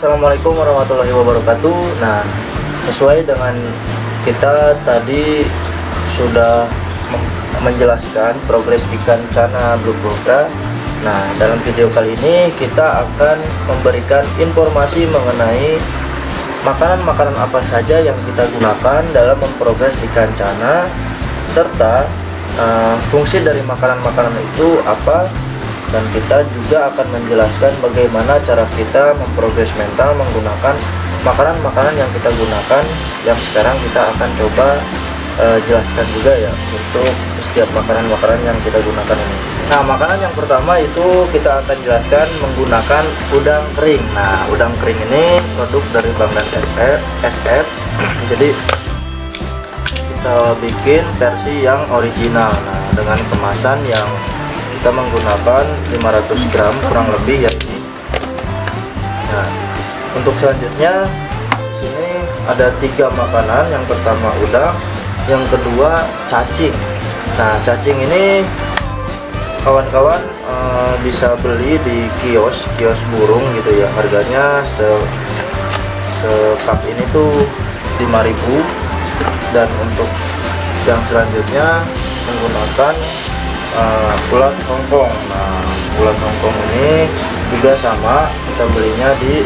Assalamualaikum warahmatullahi wabarakatuh. Nah, sesuai dengan kita tadi sudah menjelaskan progres ikan cana blue cobra. Nah, dalam video kali ini kita akan memberikan informasi mengenai makanan-makanan apa saja yang kita gunakan dalam memprogres ikan cana, serta fungsi dari makanan-makanan itu apa. Dan kita juga akan menjelaskan bagaimana cara kita memprogres mental menggunakan makanan-makanan yang kita gunakan, yang sekarang kita akan coba jelaskan juga ya untuk setiap makanan-makanan yang kita gunakan ini. Nah, makanan yang pertama itu kita akan jelaskan menggunakan udang kering. Nah, udang kering ini produk dari Bang dan SF. Jadi kita bikin versi yang original. Nah, dengan kemasan yang kita menggunakan 500 gram kurang lebih ya ini. Nah, untuk selanjutnya sini ada 3 makanan. Yang pertama udang, yang kedua cacing. Nah, cacing ini kawan-kawan bisa beli di kios burung gitu ya. Harganya sekap ini tuh 5.000. Dan untuk yang selanjutnya menggunakan ulat Hongkong. Nah, ulat Hongkong ini juga sama, kita belinya di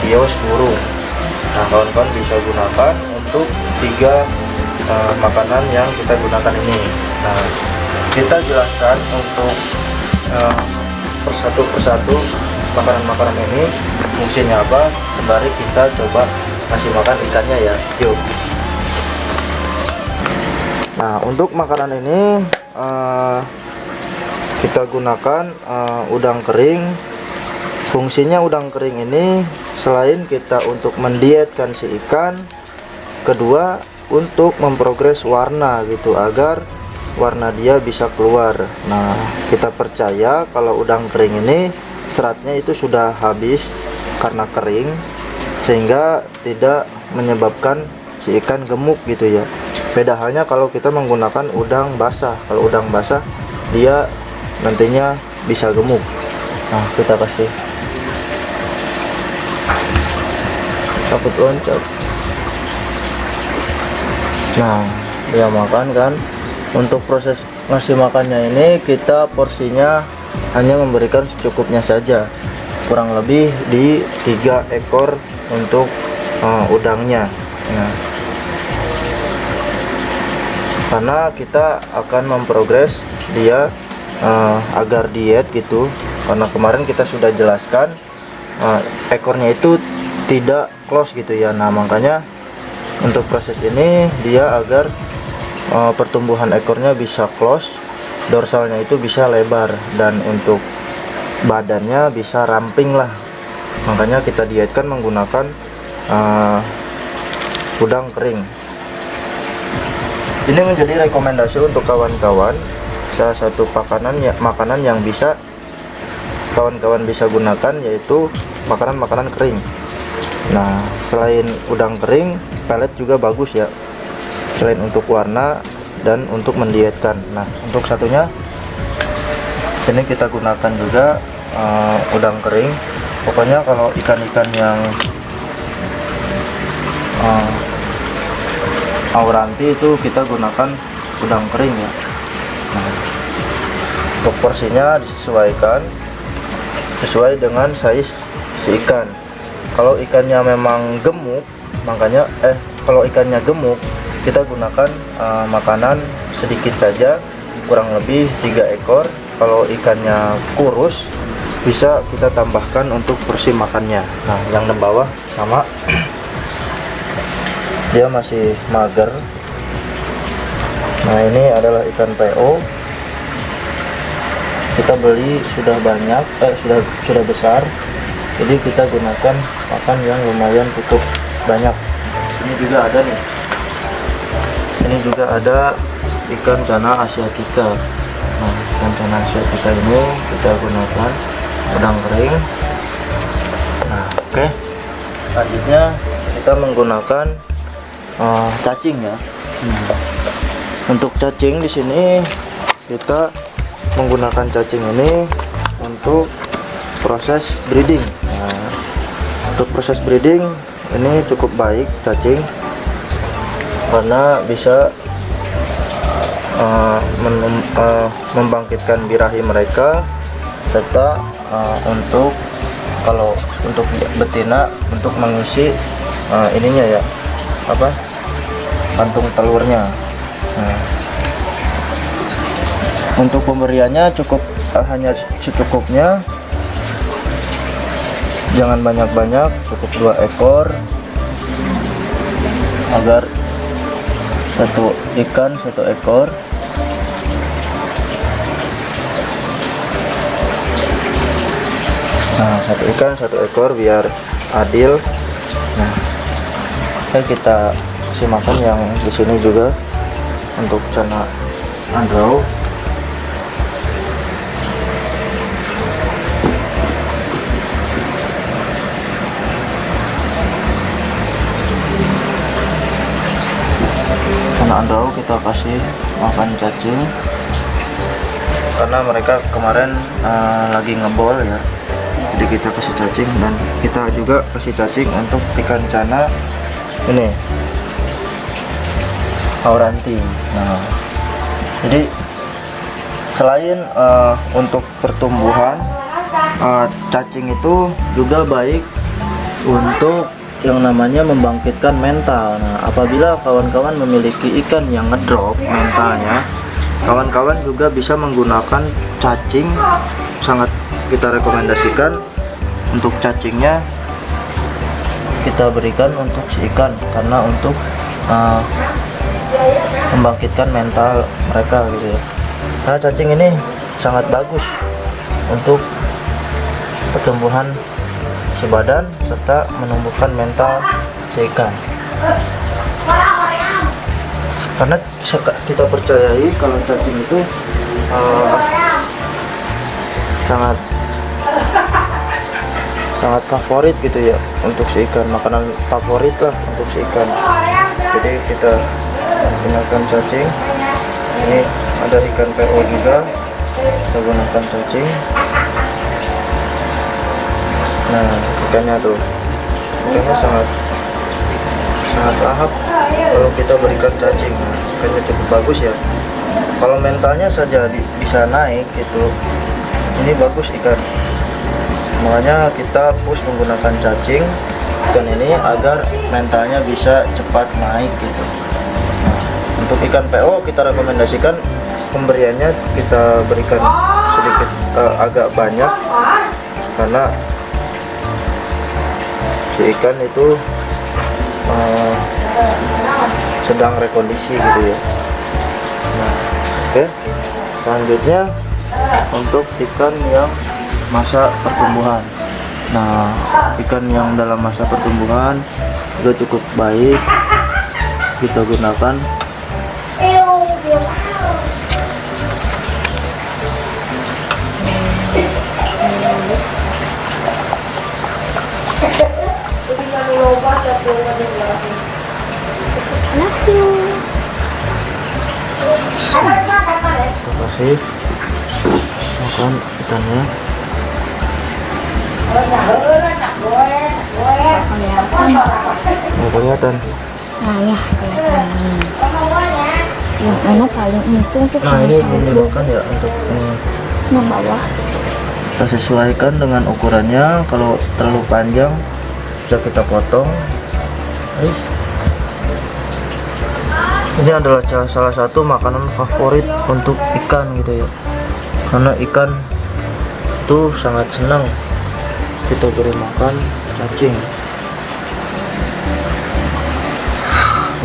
kios burung. Nah, kawan-kawan bisa gunakan untuk 3 makanan yang kita gunakan ini. Nah, kita jelaskan untuk persatu makanan-makanan ini fungsinya apa, sembari kita coba kasih makan ikannya ya. Yuk. Nah, untuk makanan ini kita gunakan udang kering. Fungsinya udang kering ini selain kita untuk mendietkan si ikan, kedua untuk memprogres warna gitu, agar warna dia bisa keluar. Nah, kita percaya kalau udang kering ini seratnya itu sudah habis karena kering, sehingga tidak menyebabkan si ikan gemuk gitu ya. Beda halnya kalau kita menggunakan udang basah. Kalau udang basah dia nantinya bisa gemuk. Nah, kita kasih takut loncat. Nah, dia makan kan. Untuk proses ngasih makannya ini kita porsinya hanya memberikan secukupnya saja, kurang lebih di 3 ekor untuk udangnya. Nah, karena kita akan memprogres dia agar diet gitu, karena kemarin kita sudah jelaskan ekornya itu tidak close gitu ya. Nah, makanya untuk proses ini dia agar pertumbuhan ekornya bisa close, dorsalnya itu bisa lebar, dan untuk badannya bisa ramping lah. Makanya kita dietkan menggunakan udang kering. Ini menjadi rekomendasi untuk kawan-kawan, salah satu makanan yang bisa kawan-kawan bisa gunakan yaitu makanan-makanan kering. Nah, selain udang kering, pelet juga bagus ya, selain untuk warna dan untuk mendietkan. Nah, untuk satunya ini kita gunakan juga udang kering. Pokoknya kalau ikan-ikan yang auranti itu kita gunakan udang kering ya. Nah, untuk porsinya disesuaikan sesuai dengan size si ikan. Kalau ikannya memang gemuk, makanya kalau ikannya gemuk kita gunakan makanan sedikit saja, kurang lebih 3 ekor. Kalau ikannya kurus bisa kita tambahkan untuk porsi makannya. Nah, yang di bawah sama dia masih mager. Nah, ini adalah ikan PO. Kita beli sudah banyak, sudah besar. Jadi kita gunakan pakan yang lumayan cukup banyak. Ini juga ada nih. Ini juga ada ikan cana asiatica. Nah, ikan cana asiatica ini kita gunakan udang kering. Nah, oke. Selanjutnya kita menggunakan cacing ya. Untuk cacing di sini kita menggunakan cacing ini untuk proses breeding. Nah, Untuk proses breeding ini cukup baik cacing, karena bisa membangkitkan birahi mereka, serta untuk kalau untuk betina untuk mengisi ininya ya, apa, kantung telurnya. Untuk pemberiannya cukup hanya secukupnya, jangan banyak-banyak, cukup 2 ekor agar satu ikan 1 ekor. Nah, 1 ikan 1 ekor biar adil. Nah, kita kasih makan yang di sini juga untuk cana andrau. Cana andrau kita kasih makan cacing karena mereka kemarin lagi ngebol ya. Jadi kita kasih cacing, dan kita juga kasih cacing untuk ikan cana ini auranti. Nah, jadi selain untuk pertumbuhan, cacing itu juga baik untuk yang namanya membangkitkan mental. Nah, apabila kawan-kawan memiliki ikan yang ngedrop mentalnya, kawan-kawan juga bisa menggunakan cacing. Sangat kita rekomendasikan untuk cacingnya kita berikan untuk si ikan, karena untuk membangkitkan mental mereka gitu ya. Karena cacing ini sangat bagus untuk pertumbuhan si badan serta menumbuhkan mental si ikan. Karena kita percayai kalau cacing itu sangat favorit gitu ya untuk si ikan, makanan favorit lah untuk si ikan. Jadi kita gunakan cacing. Ini ada ikan PO juga, kita gunakan cacing. Nah, ikannya tuh, ikannya sangat lahap kalau kita berikan cacing. Nah, ikannya cukup bagus ya. Kalau mentalnya saja bisa naik gitu, ini bagus ikan. Makanya kita push menggunakan cacing ikan ini agar mentalnya bisa cepat naik gitu. Nah, untuk ikan PO kita rekomendasikan pemberiannya kita berikan sedikit agak banyak, karena si ikan itu sedang rekondisi gitu ya. Nah, oke. Selanjutnya untuk ikan yang masa pertumbuhan. Nah, ikan yang dalam masa pertumbuhan juga cukup baik kita gunakan. Kita kasih makan ikannya. Kelihatan. Nah ya, kelihatan. Yang mana paling untung tuh nah ini belum dimakan ya untuk yang bawah. Kita sesuaikan dengan ukurannya. Kalau terlalu panjang bisa kita potong. Ini adalah salah satu makanan favorit untuk ikan gitu ya, karena ikan itu sangat senang kita beri makan cacing.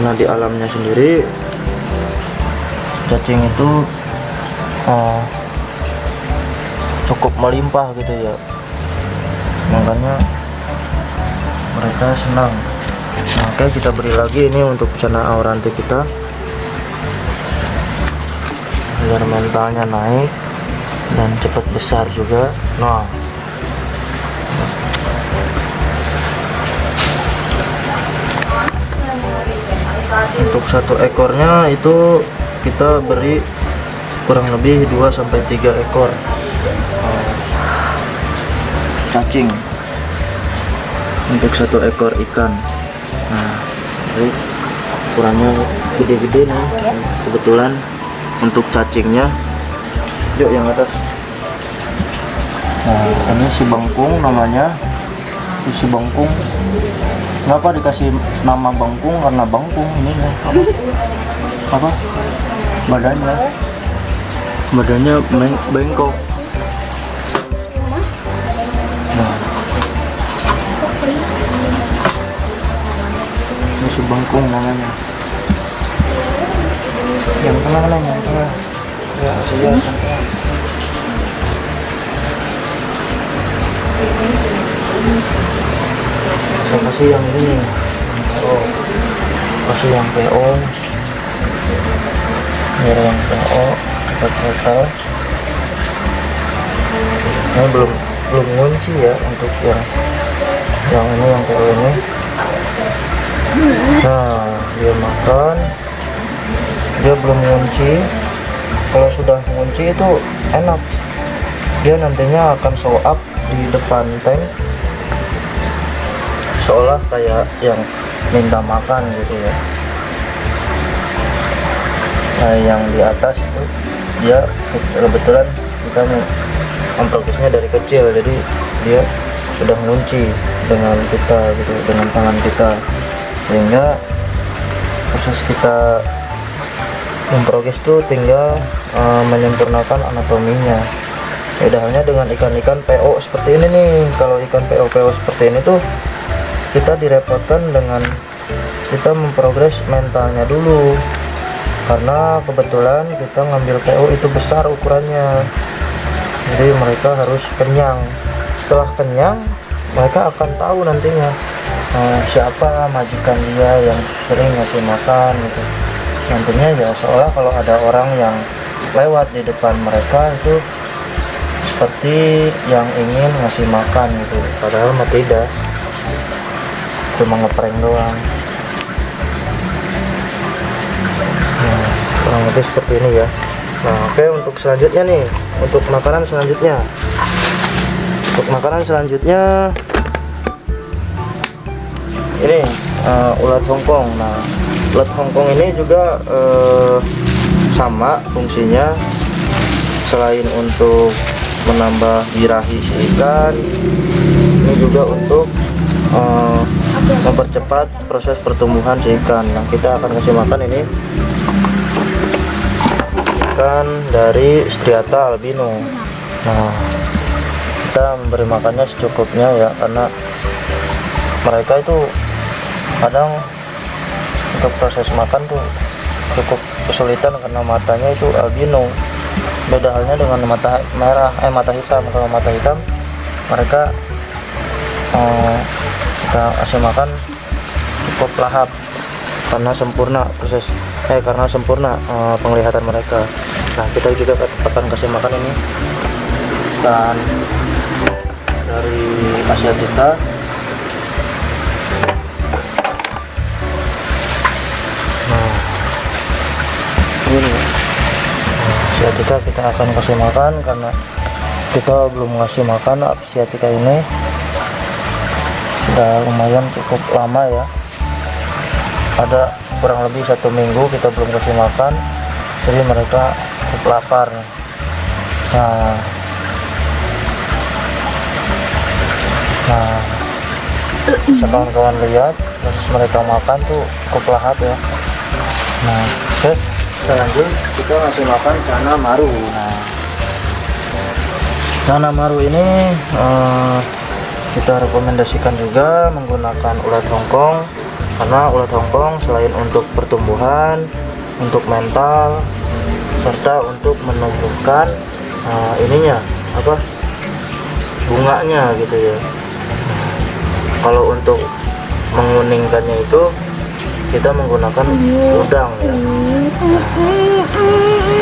Nah, di alamnya sendiri cacing itu cukup melimpah gitu ya, makanya mereka senang. Nah, oke, kita beri lagi ini untuk cana auranti kita agar mentalnya naik dan cepat besar juga. Nah, untuk 1 ekornya itu kita beri kurang lebih 2-3 ekor cacing. untuk 1 ekor ikan. Nah, jadi ukurannya gede-gede nih. Kebetulan untuk cacingnya, yuk yang atas. Nah, ini si bengkung namanya. Si bengkung. Kenapa dikasih nama bengkung? Karena bengkung ini ya. Apa? Badannya bengkok. Nah, ini si bengkung namanya. Yang tengah lah, yang tengah. Ya, saya yang tengah. Saya kasih yang ini. Oh, kasih yang PO. Biar yang PO cepat settle. Ini belum ngunci ya untuk yang ini, yang PO ini. Nah, dia makan. Dia belum ngunci. Kalau sudah ngunci itu enak. Dia nantinya akan show up di depan tank, seolah kayak yang minta makan gitu ya. Nah, yang di atas itu dia kebetulan kita memprogresnya dari kecil, jadi dia sudah ngunci dengan kita gitu, dengan tangan kita, sehingga proses kita memprogres itu tinggal menyempurnakan anatominya. Beda halnya dengan ikan-ikan PO seperti ini nih. Kalau ikan PO seperti ini tuh kita direpotkan dengan kita memprogres mentalnya dulu, karena kebetulan kita ngambil PO itu besar ukurannya, jadi mereka harus kenyang. Setelah kenyang, mereka akan tahu nantinya siapa majikan dia yang sering ngasih makan gitu. Nantinya ya seolah kalau ada orang yang lewat di depan mereka itu seperti yang ingin ngasih makan gitu, padahal mah tidak, cuma ngeprank doang. Nah, kurang lebih seperti ini ya. Nah, oke, untuk selanjutnya nih, untuk makanan selanjutnya. Untuk makanan selanjutnya ini ulat Hongkong. Nah, ulat Hongkong ini juga sama fungsinya, selain untuk menambah birahi si ikan, ini juga untuk mempercepat proses pertumbuhan si ikan. Nah, kita akan kasih makan ini ikan dari striata albino. Nah, kita memberi makannya secukupnya ya, karena mereka itu kadang untuk proses makan tuh cukup kesulitan karena matanya itu albino. Beda halnya dengan mata merah, mata hitam. Kalau mata hitam mereka kita kasih makan cukup lahap karena sempurna penglihatan mereka. Nah, kita juga akan kasih makan ini dan dari Asiatica. Nah, ini Asiatica kita akan kasih makan karena kita belum ngasih makan Asiatica ini sudah lumayan cukup lama ya, ada kurang lebih 1 minggu kita belum kasih makan, jadi mereka cukup lapar. Nah, bisa kawan-kawan lihat proses mereka makan tuh cukup lahap ya. Nah, oke, kita lanjut, kita ngasih makan cana maru. Nah, cana maru ini kita rekomendasikan juga menggunakan ulat Hongkong, karena ulat Hongkong selain untuk pertumbuhan, untuk mental, serta untuk menumbuhkan bunganya gitu ya. Kalau untuk menguningkannya itu kita menggunakan udang ya.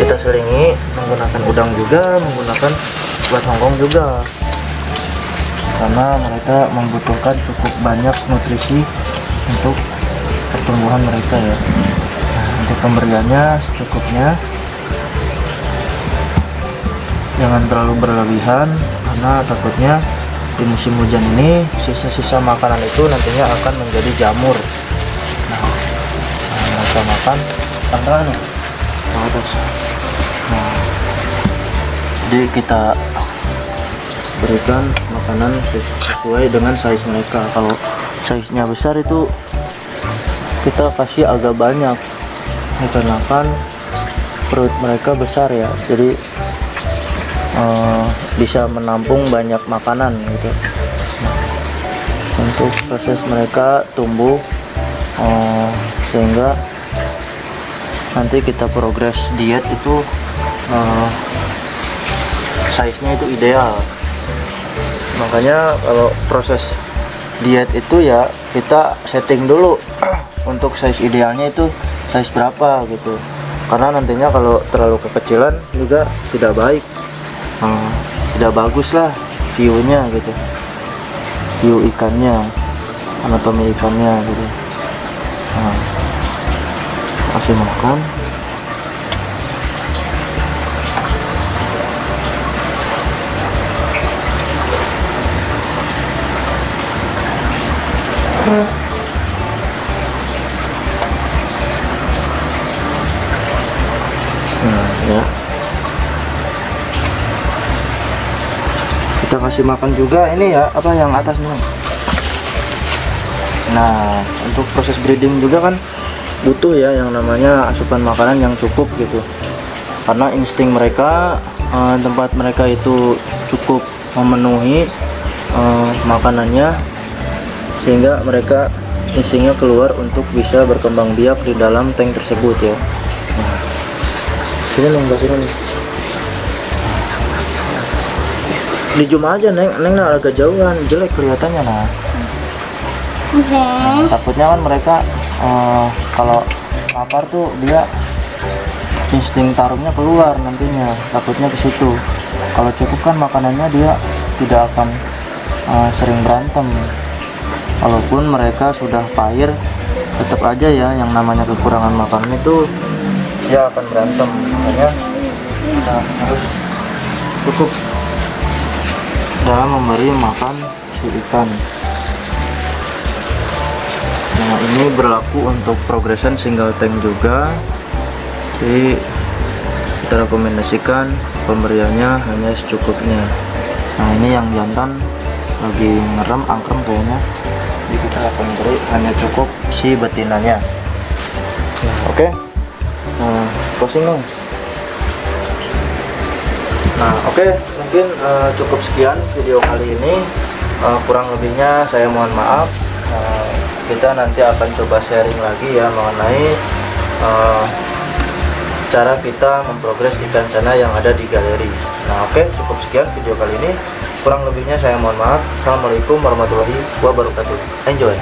Kita selingi menggunakan udang juga, menggunakan ulat Hongkong juga, karena mereka membutuhkan cukup banyak nutrisi untuk pertumbuhan mereka ya. Nah, untuk pemberiannya secukupnya, jangan terlalu berlebihan karena takutnya di musim hujan ini sisa-sisa makanan itu nantinya akan menjadi jamur. Nah, mereka makan tangan ke atas. Nah, jadi kita berikan makanan sesuai dengan size mereka. Kalau size-nya besar itu kita kasih agak banyak, dikarenakan perut mereka besar ya, jadi bisa menampung banyak makanan gitu. Untuk proses mereka tumbuh sehingga nanti kita progres diet itu size-nya itu ideal. Makanya kalau proses diet itu ya kita setting dulu untuk size idealnya itu size berapa gitu, karena nantinya kalau terlalu kekecilan juga tidak baik, tidak bagus lah view-nya gitu, view ikannya, anatomi ikannya gitu. Nah, kasih makan. Nah, ya. Kita kasih makan juga ini ya, apa yang atasnya. Nah, untuk proses breeding juga kan butuh ya yang namanya asupan makanan yang cukup gitu. Karena insting mereka, tempat mereka itu cukup memenuhi makanannya, sehingga mereka instingnya keluar untuk bisa berkembang biak di dalam tank tersebut ya. Nah, sini neng, kasih nih. Di zoom aja neng nah agak jauhan, jelek kelihatannya nah. Nah, takutnya kan mereka kalau lapar tuh dia insting tarungnya keluar nantinya, takutnya ke situ. Kalau cukup kan makanannya dia tidak akan sering berantem. Walaupun mereka sudah pahir, tetap aja ya yang namanya kekurangan makanan itu dia akan berantem. Makanya kita harus cukup dalam memberi makan si ikan. Nah, ini berlaku untuk progression single tank juga. Jadi kita rekomendasikan pemberiannya hanya secukupnya. Nah, ini yang jantan lagi ngerem angkrem kayaknya, jadi kita akan beri hanya cukup si betinanya. Nah, oke. Nah, closing nih. Nah, oke, mungkin cukup sekian video kali ini. Kurang lebihnya saya mohon maaf. Kita nanti akan coba sharing lagi ya mengenai cara kita memprogres ikan cana yang ada di galeri. Nah, oke, cukup sekian video kali ini. Kurang lebihnya saya mohon maaf. Assalamualaikum warahmatullahi wabarakatuh. Enjoy.